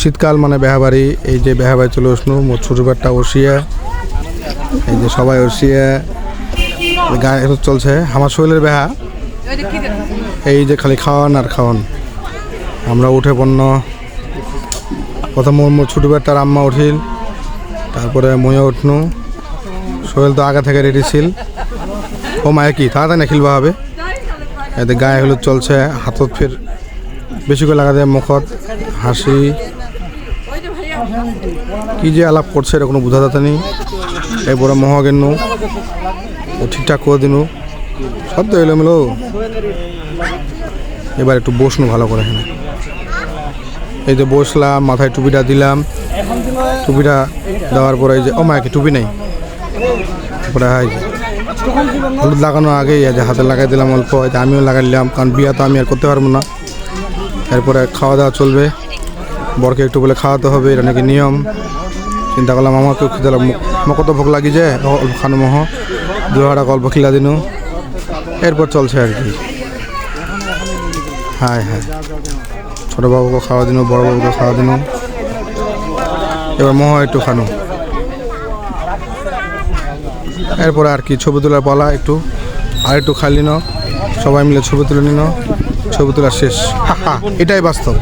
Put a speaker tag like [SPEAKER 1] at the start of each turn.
[SPEAKER 1] শীতকাল মানে বেহাবাড়ি, এই যে বেহাবাড়ি চলে আসনু মোট ছোটবারটা ওসিয়া, এই যে সবাই ওসিয়া গায়ে চলছে আমার শরীরের বেহা। এই যে খালি খাওয়ান আর খাওয়ান, আমরা উঠে পণ্য প্রথম মোর ছোটবারটার আম্মা উঠিল, তারপরে মইয়া উঠনু। সোহেল তো আগে থেকে রেডি ছিল। ও মায়ে কি তাড়াতাড়ি না খেলবা হবে, এতে গায়ে হলুদ চলছে, হাতত ফের বেশি করে লাগা দেয়, মুখত হাসি, কি যে আলাপ করছে এটা কোনো বোঝা যাতে নেই। এই বড় মহা গেনু ও ঠিকঠাক করে দিনু, সব তো এলোমেলো। এবার একটু বসনু ভালো করে। এখানে এই যে বসলাম, মাথায় টুপিটা দিলাম, টুপিটা দেওয়ার পরে এই যে ও মায়া কি টুপি নেই, তারপরে হলুদ লাগানোর আগেই যে হাতে লাগাই দিলাম অল্প, আমিও লাগাই নিলাম, কারণ বিয়া তো আমি আর করতে পারবো না। এরপরে খাওয়া দাওয়া চলবে, বরকে একটু বলে খাওয়াতে হবে, এটা নাকি নিয়ম। চিন্তা করলাম আমাকেও খেতে মকত ভোগ লাগি যে অল্প খানো মহ দুহাটা অল্প খিলা দিনু, এরপর চলছে আর কি। হ্যাঁ হ্যাঁ, ছোটো বাবুকে খাওয়া দিনু, বড় বাবুকে খাওয়া দিনু, এবার মহ একটু খানো। এরপরে আর কি ছবি তোলার পালা, একটু আর একটু খালি ন, সবাই মিলে ছবি তুলে নিন, ছবি তোলা শেষ। এটাই বাস্তব।